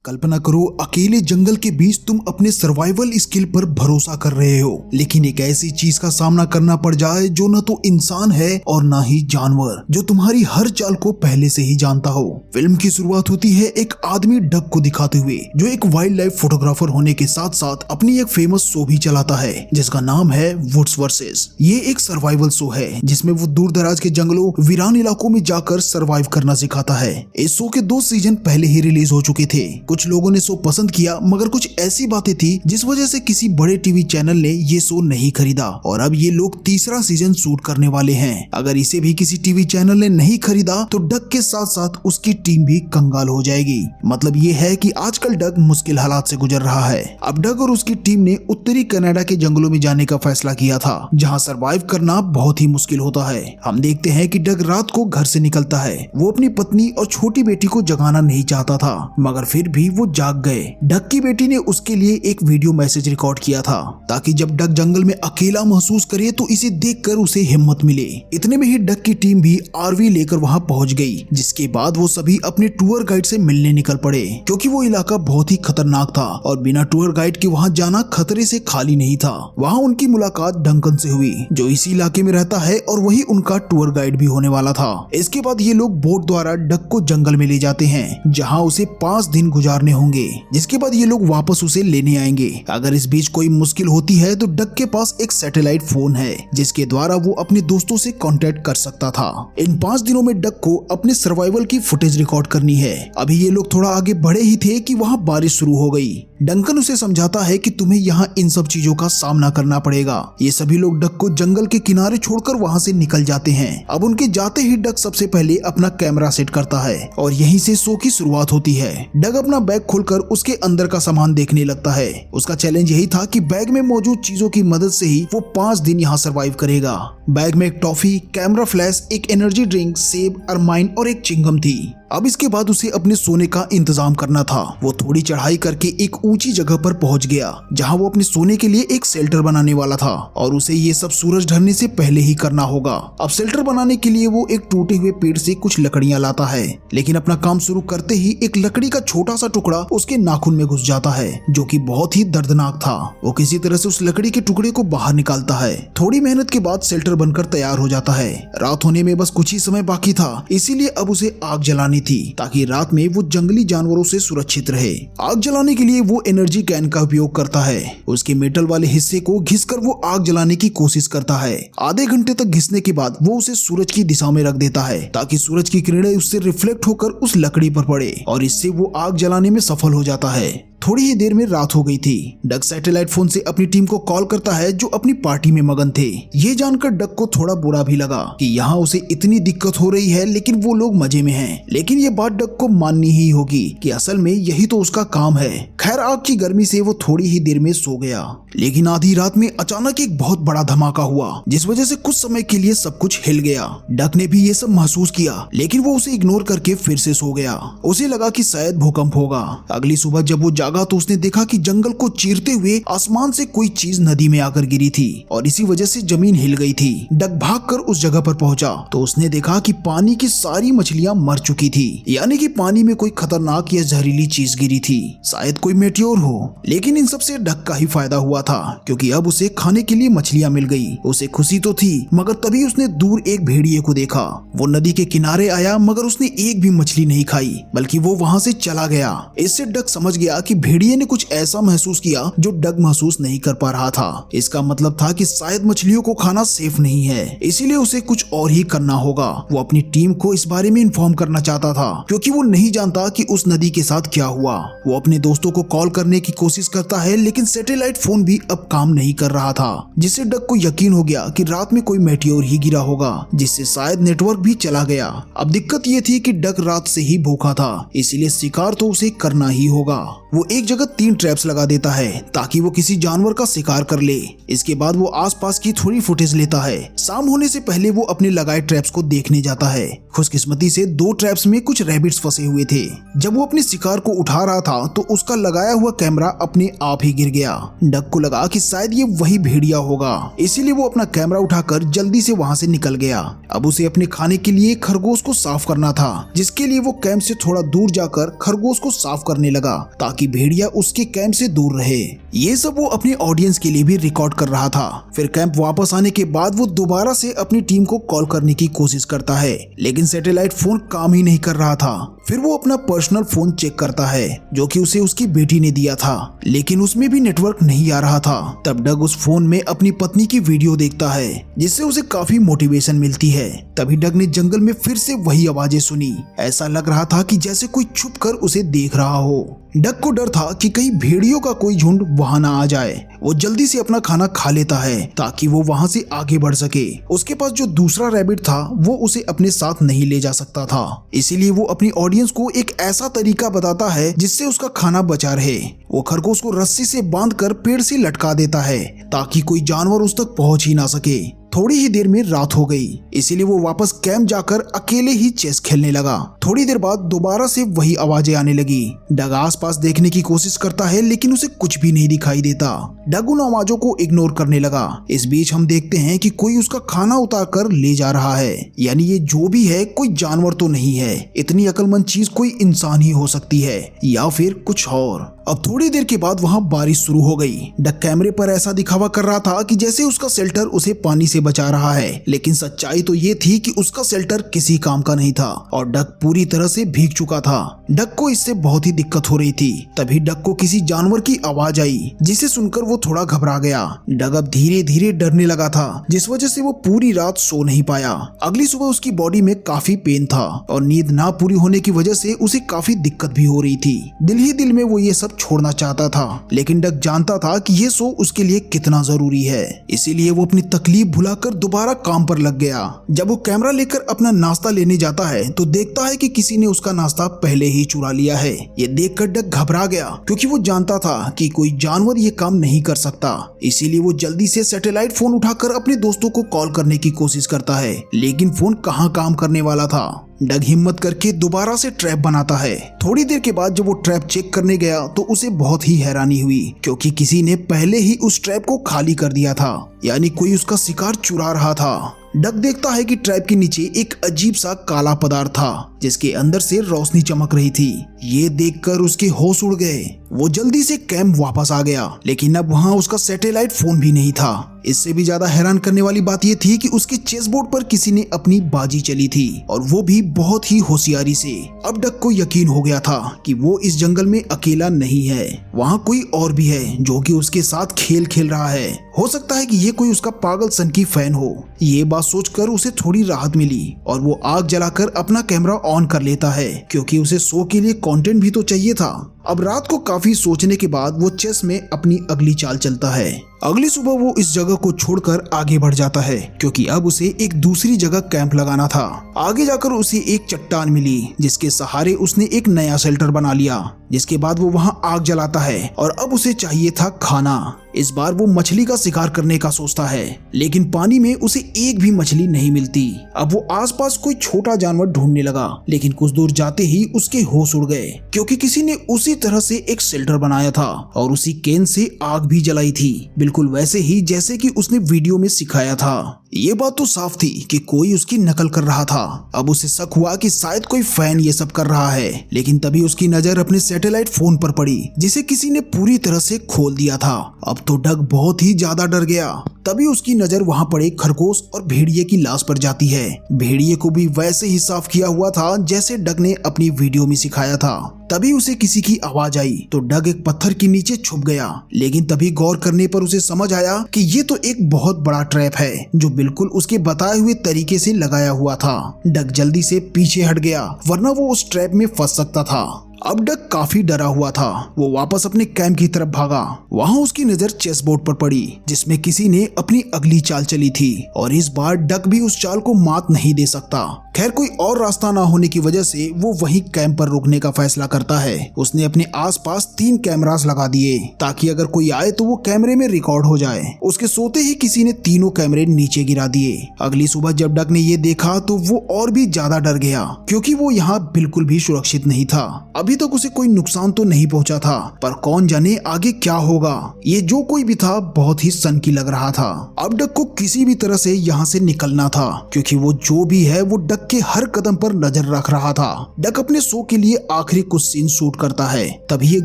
कल्पना करो, अकेले जंगल के बीच तुम अपने सर्वाइवल स्किल पर भरोसा कर रहे हो, लेकिन एक ऐसी चीज का सामना करना पड़ जाए जो न तो इंसान है और ना ही जानवर, जो तुम्हारी हर चाल को पहले से ही जानता हो। फिल्म की शुरुआत होती है एक आदमी डक को दिखाते हुए, जो एक वाइल्ड लाइफ फोटोग्राफर होने के साथ साथ अपनी एक फेमस शो भी चलाता है जिसका नाम है वुड्स वर्सेस। ये एक सर्वाइवल शो है जिसमें वो दूर दराज के जंगलों, वीरान इलाकों में जाकर सर्वाइव करना सिखाता है। इस शो के 2 सीजन पहले ही रिलीज हो चुके थे। कुछ लोगों ने शो पसंद किया, मगर कुछ ऐसी बातें थी जिस वजह से किसी बड़े टीवी चैनल ने ये शो नहीं खरीदा और अब ये लोग तीसरा सीजन शूट करने वाले हैं। अगर इसे भी किसी टीवी चैनल ने नहीं खरीदा तो डक के साथ साथ उसकी टीम भी कंगाल हो जाएगी। मतलब ये है कि आजकल डक मुश्किल हालात से गुजर रहा है। अब डक और उसकी टीम ने उत्तरी कनाडा के जंगलों में जाने का फैसला किया था, जहाँ सर्वाइव करना बहुत ही मुश्किल होता है। हम देखते हैं कि डक रात को घर से निकलता है। वो अपनी पत्नी और छोटी बेटी को जगाना नहीं चाहता था, मगर फिर भी वो जाग गए। डक की बेटी ने उसके लिए एक वीडियो मैसेज रिकॉर्ड किया था ताकि जब डक जंगल में अकेला महसूस करे तो इसे देखकर उसे हिम्मत मिले। इतने में ही डक की टीम भी आरवी लेकर वहां पहुंच गई, जिसके बाद वो सभी अपने टूर गाइड से मिलने निकल पड़े, क्योंकि वो इलाका बहुत ही खतरनाक था और बिना टूर गाइड के वहां जाना खतरे से खाली नहीं था। वहां उनकी मुलाकात डंकन से हुई, जो इसी इलाके में रहता है और वही उनका टूर गाइड भी होने वाला था। इसके बाद ये लोग बोट द्वारा डक को जंगल में ले जाते हैं, जहाँ उसे 5 दिन गुजारने होंगे, जिसके बाद ये लोग वापस उसे लेने आएंगे। अगर इस बीच कोई मुश्किल होती है तो डक के पास एक सैटेलाइट फोन है जिसके द्वारा वो अपने दोस्तों से कांटेक्ट कर सकता था। इन 5 दिनों में डक को अपने सर्वाइवल की फुटेज रिकॉर्ड करनी है। अभी ये लोग थोड़ा आगे बढ़े ही थे कि वहाँ बारिश शुरू हो गई। डंकन उसे समझाता है कि तुम्हें यहाँ इन सब चीजों का सामना करना पड़ेगा। ये सभी लोग डक को जंगल के किनारे छोड़कर वहाँ से निकल जाते हैं। अब उनके जाते ही डक सबसे पहले अपना कैमरा सेट करता है और यहीं से शो की शुरुआत होती है। डक अपना बैग खोलकर उसके अंदर का सामान देखने लगता है। उसका चैलेंज यही था कि बैग में मौजूद चीजों की मदद से ही वो 5 दिन यहाँ सर्वाइव करेगा। बैग में एक टॉफी, कैमरा फ्लैश, एक एनर्जी ड्रिंक, सेब, अरमाइन और एक चिंगम थी। अब इसके बाद उसे अपने सोने का इंतजाम करना था। वो थोड़ी चढ़ाई करके एक ऊंची जगह पर पहुंच गया, जहां वो अपने सोने के लिए एक शेल्टर बनाने वाला था और उसे ये सब सूरज ढलने से पहले ही करना होगा। अब शेल्टर बनाने के लिए वो एक टूटे हुए पेड़ से कुछ लकड़ियां लाता है, लेकिन अपना काम शुरू करते ही एक लकड़ी का छोटा सा टुकड़ा उसके नाखून में घुस जाता है, जो कि बहुत ही दर्दनाक था। वो किसी तरह से उस लकड़ी के टुकड़े को बाहर निकालता है। थोड़ी मेहनत के बाद शेल्टर बनकर तैयार हो जाता है। रात होने में बस कुछ ही समय बाकी था, इसीलिए अब उसे आग जलानी थी ताकि रात में वो जंगली जानवरों से सुरक्षित रहे। आग जलाने के लिए वो एनर्जी कैन का उपयोग करता है। उसके मेटल वाले हिस्से को घिसकर वो आग जलाने की कोशिश करता है। आधे घंटे तक घिसने के बाद वो उसे सूरज की दिशा में रख देता है ताकि सूरज की किरणें उससे रिफ्लेक्ट होकर उस लकड़ी पर पड़े और इससे वो आग जलाने में सफल हो जाता है। थोड़ी ही देर में रात हो गई थी। डक सैटेलाइट फोन से अपनी टीम को कॉल करता है, जो अपनी पार्टी में मगन थे। ये जानकर डक को थोड़ा बुरा भी लगा कि यहाँ उसे इतनी दिक्कत हो रही है, लेकिन वो लोग मजे में हैं। लेकिन ये बात डक को माननी ही होगी कि असल में यही तो उसका काम है। खैर, आग की गर्मी से वो थोड़ी ही देर में सो गया, लेकिन आधी रात में अचानक एक बहुत बड़ा धमाका हुआ, जिस वजह से कुछ समय के लिए सब कुछ हिल गया। डक ने भी ये सब महसूस किया, लेकिन वो उसे इग्नोर करके फिर से सो गया। उसे लगा कि शायद भूकंप होगा। अगली सुबह जब वो जागा तो उसने देखा कि जंगल को चीरते हुए आसमान से कोई चीज नदी में आकर गिरी थी और इसी वजह से जमीन हिल गई थी। डक भागकर उस जगह पर पहुंचा तो उसने देखा कि पानी की सारी मछलियां मर चुकी थी, यानी कि पानी में कोई खतरनाक या जहरीली चीज गिरी थी, शायद कोई मेटियोर हो। लेकिन इन सबसे डक का ही फायदा हुआ था, क्योंकि अब उसे खाने के लिए मछलियां मिल गई। उसे खुशी तो थी, मगर तभी उसने दूर एक भेड़िए को देखा। वो नदी के किनारे आया, मगर उसने एक भी मछली नहीं खाई, बल्कि वो वहां से चला गया। इससे डक समझ गया कि भेड़िए ने कुछ ऐसा महसूस किया जो डक महसूस नहीं कर पा रहा था। इसका मतलब था कि शायद मछलियों को खाना सेफ नहीं है, इसीलिए उसे कुछ और ही करना होगा। वो अपनी टीम को इस बारे में इन्फॉर्म करना चाहता था, क्योंकि वो नहीं जानता कि उस नदी के साथ क्या हुआ। वो अपने दोस्तों को कॉल करने की कोशिश करता है, लेकिन सैटेलाइट फोन भी अब काम नहीं कर रहा था, जिससे डक को यकीन हो गया कि रात में कोई मेटियोर ही गिरा होगा, जिससे शायद नेटवर्क भी चला गया। अब दिक्कत ये थी कि डक रात से ही भूखा था, इसीलिए शिकार तो उसे करना ही होगा। वो वो एक जगह 3 ट्रैप्स लगा देता है ताकि वो किसी जानवर का शिकार कर ले। इसके बाद वो आसपास की थोड़ी फुटेज लेता है। शाम होने से पहले वो अपने लगाए ट्रैप्स को देखने जाता है। खुशकिस्मती से 2 ट्रैप्स में कुछ रैबिट्स फंसे हुए थे। जब वो अपने शिकार को उठा रहा था तो उसका लगाया हुआ कैमरा अपने आप ही गिर गया। डक को लगा कि शायद ये वही भेड़िया होगा, इसीलिए वो अपना कैमरा उठाकर जल्दी से वहाँ से निकल गया। अब उसे अपने खाने के लिए खरगोश को साफ करना था, जिसके लिए वो कैंप से थोड़ा दूर जाकर खरगोश को साफ करने लगा ताकि भेड़िया उसके कैंप से दूर रहे। ये सब वो अपने ऑडियंस के लिए भी रिकॉर्ड कर रहा था। फिर कैंप वापस आने के बाद वो दोबारा से अपनी टीम को कॉल करने की कोशिश करता है, लेकिन सैटेलाइट फोन काम ही नहीं कर रहा था। फिर वो अपना पर्सनल फोन चेक करता है जो कि उसे उसकी बेटी ने दिया था, लेकिन उसमें भी नेटवर्क नहीं आ रहा था। तब डग उस फोन में अपनी पत्नी की वीडियो देखता है, जिससे उसे काफी मोटिवेशन मिलती है। तभी डग ने जंगल में फिर से वही आवाजें सुनी। ऐसा लग रहा था कि जैसे कोई छुप कर उसे देख रहा हो। डग को डर था कि कहीं भेड़ियों का कोई झुंड वहां ना आ जाए। वो जल्दी से अपना खाना खा लेता है ताकि वो वहां से आगे बढ़ सके। उसके पास जो दूसरा रैबिट था वो उसे अपने साथ नहीं ले जा सकता था, इसीलिए वो अपनी ऑडियंस को एक ऐसा तरीका बताता है जिससे उसका खाना बचा रहे। वो खरगोश को रस्सी से बांधकर पेड़ से लटका देता है ताकि कोई जानवर उस तक पहुंच ही ना सके। थोड़ी ही देर में रात हो गई, इसीलिए वो वापस कैंप जाकर अकेले ही चेस खेलने लगा। थोड़ी देर बाद दोबारा से वही आवाजें आने लगी। डग आसपास देखने की कोशिश करता है, लेकिन उसे कुछ भी नहीं दिखाई देता। डग उन आवाजों को इग्नोर करने लगा। इस बीच हम देखते हैं कि कोई उसका खाना उतार कर ले जा रहा है, यानी ये जो भी है कोई जानवर तो नहीं है। इतनी अक्लमंद चीज कोई इंसान ही हो सकती है या फिर कुछ और। अब थोड़ी देर के बाद वहाँ बारिश शुरू हो गई। डग कैमरे पर ऐसा दिखावा कर रहा था कि जैसे उसका शेल्टर उसे पानी से बचा रहा है, लेकिन सच्चाई तो ये थी कि उसका शेल्टर किसी काम का नहीं था और डग पूरी तरह से भीग चुका था। डग को इससे बहुत ही दिक्कत हो रही थी। तभी डग को किसी जानवर की आवाज आई, जिसे सुनकर वो थोड़ा घबरा गया। डग अब धीरे धीरे डरने लगा था, जिस वजह से वो पूरी रात सो नहीं पाया। अगली सुबह उसकी बॉडी में काफी पेन था और नींद ना पूरी होने की वजह से उसे काफी दिक्कत भी हो रही थी। दिल ही दिल में वो ये सब छोड़ना चाहता था, लेकिन डग जानता था कि ये सो उसके लिए कितना जरूरी है। इसीलिए वो अपनी तकलीफ भुलाकर दोबारा काम पर लग गया। जब वो कैमरा लेकर अपना नाश्ता लेने जाता है तो देखता है कि किसी ने उसका नाश्ता पहले ही चुरा लिया है। ये देखकर डग घबरा गया, क्योंकि वो जानता था कि कोई जानवर ये काम नहीं कर सकता। इसीलिए वो जल्दी से सैटेलाइट फोन उठाकर अपने दोस्तों को कॉल करने की कोशिश करता है, लेकिन फोन कहाँ काम करने वाला था। डग हिम्मत करके दोबारा से ट्रैप बनाता है। थोड़ी देर के बाद जब वो ट्रैप चेक करने गया तो उसे बहुत ही हैरानी हुई, क्योंकि किसी ने पहले ही उस ट्रैप को खाली कर दिया था, यानी कोई उसका शिकार चुरा रहा था। डग देखता है कि ट्रैप के नीचे एक अजीब सा काला पदार्थ था, जिसके अंदर से रोशनी चमक रही थी। ये देखकर उसके होश उड़ गए। वो जल्दी से कैंप वापस आ गया, लेकिन अब वहाँ उसका सैटेलाइट फोन भी नहीं था। इससे भी ज्यादा हैरान करने वाली बात ये थी कि उसके चेस बोर्ड पर किसी ने अपनी बाजी चली थी, और वो भी बहुत ही होशियारी से। अब डग को यकीन हो गया था कि वो इस जंगल में अकेला नहीं है, वहाँ कोई और भी है जो कि उसके साथ खेल खेल रहा है। हो सकता है कि ये कोई उसका पागल सन की फैन हो। ये बात सोचकर उसे थोड़ी राहत मिली और वो आग जलाकर अपना कैमरा ऑन कर लेता है, क्योंकि उसे शो के लिए कंटेंट भी तो चाहिए था। अब रात को काफी सोचने के बाद वो चेस में अपनी अगली चाल चलता है। अगली सुबह वो इस जगह को छोड़कर आगे बढ़ जाता है, क्योंकि अब उसे एक दूसरी जगह कैंप लगाना था। आगे जाकर उसे एक चट्टान मिली, जिसके सहारे उसने एक नया शेल्टर बना लिया। जिसके बाद वो वहाँ आग जलाता है और अब उसे चाहिए था खाना। इस बार वो मछली का शिकार करने का सोचता है, लेकिन पानी में उसे एक भी मछली नहीं मिलती। अब वो आसपास कोई छोटा जानवर ढूंढने लगा, लेकिन कुछ दूर जाते ही उसके होश उड़ गए, क्योंकि किसी ने उसी तरह से एक शेल्टर बनाया था और उसी केन से आग भी जलाई थी, बिल्कुल वैसे ही जैसे कि उसने वीडियो में सिखाया था। ये बात तो साफ थी कि कोई उसकी नकल कर रहा था। अब उसे शक हुआ कि शायद कोई फैन ये सब कर रहा है, लेकिन तभी उसकी नजर अपने सैटेलाइट फोन पर पड़ी, जिसे किसी ने पूरी तरह से खोल दिया था। अब तो डग बहुत ही ज्यादा डर गया। तभी उसकी नजर वहाँ पड़े खरगोश और भेड़िए की लाश पर जाती है। भेड़िए को भी वैसे ही साफ किया हुआ था जैसे डग ने अपनी वीडियो में सिखाया था। तभी उसे किसी की आवाज आई तो डग एक पत्थर के नीचे छुप गया, लेकिन तभी गौर करने पर उसे समझ आया कि ये तो एक बहुत बड़ा ट्रैप है जो बिल्कुल उसके बताए हुए तरीके से लगाया हुआ था। डग जल्दी से पीछे हट गया, वरना वो उस ट्रैप में फंस सकता था। अब डक काफी डरा हुआ था। वो वापस अपने कैंप की तरफ भागा। वहाँ उसकी नजर चेस बोर्ड पर पड़ी जिसमें किसी ने अपनी अगली चाल चली थी और इस बार डक भी उस चाल को मात नहीं दे सकता। खैर कोई और रास्ता ना होने की वजह से वो वहीं कैंप पर रुकने का फैसला करता है। उसने अपने आसपास 3 कैमरास लगा दिए ताकि अगर कोई आए तो वो कैमरे में रिकॉर्ड हो जाए। उसके सोते ही किसी ने तीनों कैमरे नीचे गिरा दिए। अगली सुबह जब डक ने ये देखा तो वो और भी ज्यादा डर गया क्योंकि वो यहाँ बिल्कुल भी सुरक्षित नहीं था। अभी तक उसे कोई नुकसान तो नहीं पहुंचा था पर कौन जाने आगे क्या होगा। ये जो कोई भी था बहुत ही सनकी लग रहा था। अब डक को किसी भी तरह से यहाँ से निकलना था क्योंकि वो जो भी है वो डक के हर कदम पर नजर रख रहा था। डक अपने शो के लिए आखिरी कुछ सीन शूट करता है। तभी एक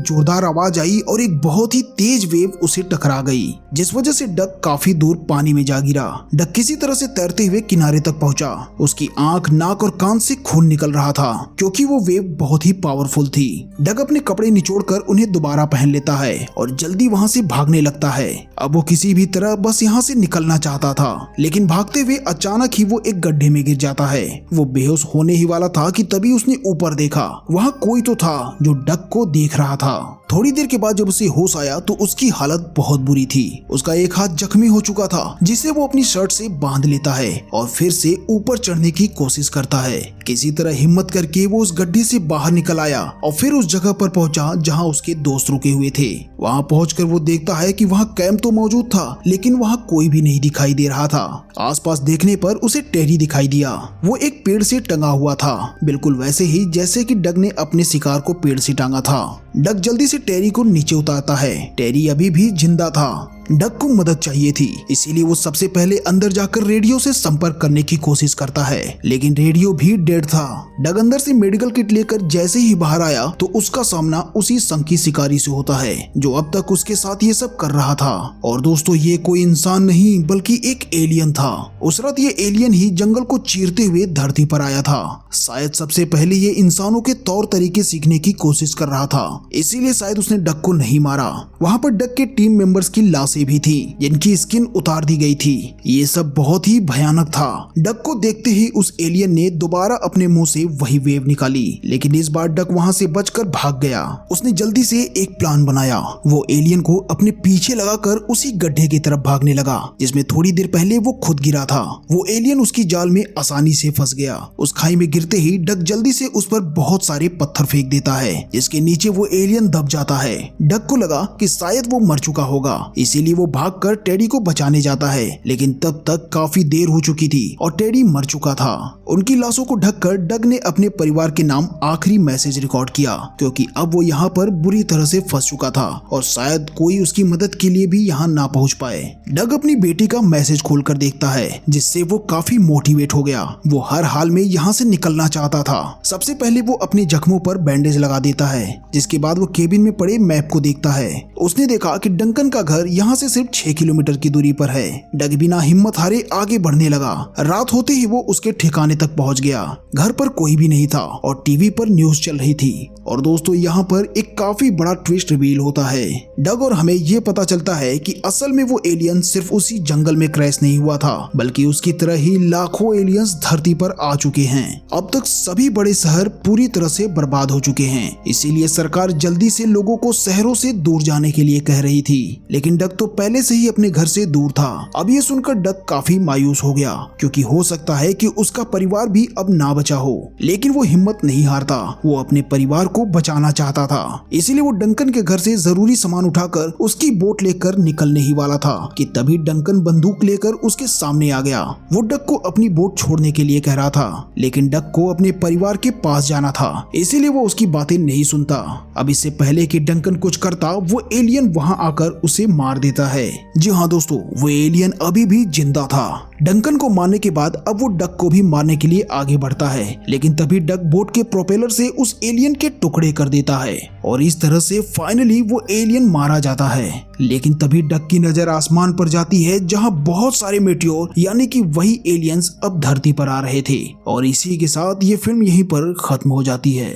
जोरदार आवाज आई और एक बहुत ही तेज वेव उसे टकरा गई जिस वजह से डक काफी दूर पानी में जा गिरा। डक किसी तरह से तैरते हुए किनारे तक पहुंचा। उसकी आंख, नाक और कान से खून निकल रहा था क्योंकि वो वेव बहुत ही पावरफुल थी। डक अपने कपड़े निचोड़कर उन्हें दोबारा पहन लेता है और जल्दी वहाँ से भागने लगता है। अब वो किसी भी तरह बस यहाँ से निकलना चाहता था लेकिन भागते हुए अचानक ही वो एक गड्ढे में गिर जाता है। वो बेहोश होने ही वाला था कि तभी उसने ऊपर देखा। वहाँ कोई तो था जो डक को देख रहा था। थोड़ी देर के बाद जब उसे होश आया तो उसकी हालत बहुत बुरी थी। उसका एक हाथ जख्मी हो चुका था जिसे वो अपनी शर्ट से बांध लेता है और फिर से ऊपर चढ़ने की कोशिश करता है। किसी तरह हिम्मत करके वो उस गड्ढे से बाहर निकल आया और फिर उस जगह पर पहुंचा जहां उसके दोस्त रुके हुए थे। वहां पहुंचकर वो देखता है कि वहां कैंप तो मौजूद था लेकिन वहां कोई भी नहीं दिखाई दे रहा था। आसपास देखने पर उसे टेरी दिखाई दिया। वो एक पेड़ से टंगा हुआ था, बिल्कुल वैसे ही जैसे कि डग ने अपने शिकार को पेड़ से टांगा था। डग जल्दी से टेरी को नीचे उतारता है। टेरी अभी भी जिंदा था। डग को मदद चाहिए थी इसीलिए वो सबसे पहले अंदर जाकर रेडियो से संपर्क करने की कोशिश करता है लेकिन रेडियो भी डेड था। डग अंदर से मेडिकल किट लेकर जैसे ही बाहर आया तो उसका सामना उसी संकी शिकारी से होता है जो अब तक उसके साथ ये सब कर रहा था। और दोस्तों ये कोई इंसान नहीं बल्कि एक एलियन था। उस रात ये एलियन ही जंगल को चीरते हुए धरती पर आया था। शायद सबसे पहले ये इंसानों के तौर तरीके सीखने की कोशिश कर रहा था इसीलिए शायद उसने डग को नहीं मारा। वहाँ पर डग के टीम मेंबर्स की लाशें भी थी जिनकी स्किन उतार दी गई थी। ये सब बहुत ही भयानक था। डक को देखते ही उस एलियन ने दोबारा अपने मुंह से वही वेव निकाली लेकिन इस बार डक वहां से बचकर भाग गया। उसने जल्दी से एक प्लान बनाया। वो एलियन को अपने पीछे लगाकर उसी गड्ढे की तरफ भागने लगा जिसमें थोड़ी देर पहले वो खुद गिरा था। वो एलियन उसकी जाल में आसानी से फंस गया। उस खाई में गिरते ही डक जल्दी से उस पर बहुत सारे पत्थर फेंक देता है जिसके नीचे वो एलियन दब जाता है। डक को लगा कि शायद वो मर चुका होगा इसीलिए वो भागकर टेडी को बचाने जाता है लेकिन तब तक काफी देर हो चुकी थी और टेडी मर चुका था। उनकी लाशों को ढककर डग ने अपने परिवार के नाम आखिरी मैसेज रिकॉर्ड किया क्योंकि अब वो यहाँ पर बुरी तरह से फंस चुका था और शायद कोई उसकी मदद के लिए भी यहाँ ना पहुँच पाए। डग अपनी बेटी का मैसेज खोलकर देखता है जिससे वो काफी मोटिवेट हो गया। वो हर हाल में यहाँ से निकलना चाहता था। सबसे पहले वो अपने जख्मों पर बैंडेज लगा देता है जिसके बाद वो केबिन में पड़े मैप को देखता है। उसने देखा कि डंकन का घर यहाँ से सिर्फ 6 किलोमीटर की दूरी पर है। डग बिना हिम्मत हारे आगे बढ़ने लगा। रात होते ही वो उसके ठिकाने तक पहुंच गया। घर पर कोई भी नहीं था और टीवी पर न्यूज चल रही थी। और दोस्तों यहाँ पर एक काफी बड़ा ट्विस्ट रिवील होता है। डग और हमें ये पता चलता है कि असल में वो एलियन सिर्फ उसी जंगल में क्रैश नहीं हुआ था बल्कि उसकी तरह ही लाखों एलियंस धरती पर आ चुके हैं। अब तक सभी बड़े शहर पूरी तरह से बर्बाद हो चुके हैं इसीलिए सरकार जल्दी से लोगों को शहरों से दूर जाने के लिए कह रही थी लेकिन डग तो पहले से ही अपने घर से दूर था। अब ये सुनकर डग काफी मायूस हो गया क्योंकि हो सकता है कि उसका परिवार भी अब ना बचा हो लेकिन वो हिम्मत नहीं हारता। वो अपने परिवार को बचाना चाहता था इसीलिए वो डंकन के घर से जरूरी सामान उठाकर उसकी बोट लेकर निकलने ही वाला था कि तभी डंकन बंदूक लेकर उसके सामने आ गया। वो डग को अपनी बोट छोड़ने के लिए कह रहा था लेकिन डग को अपने परिवार के पास जाना था इसीलिए वो उसकी बातें नहीं सुनता। अब इससे पहले कि डंकन कुछ करता वो एलियन वहां आकर उसे मार देता है। जी हाँ दोस्तों, वो एलियन अभी भी जिंदा था। डंकन को मारने के बाद अब वो डग को भी मारने के लिए आगे बढ़ता है लेकिन तभी डग बोट के प्रोपेलर से उस एलियन के टुकड़े कर देता है और इस तरह से फाइनली वो एलियन मारा जाता है। लेकिन तभी डग की नजर आसमान पर जाती है जहां बहुत सारे मेटियोर यानी कि वही एलियंस अब धरती पर आ रहे थे। और इसी के साथ ये फिल्म यहीं पर खत्म हो जाती है।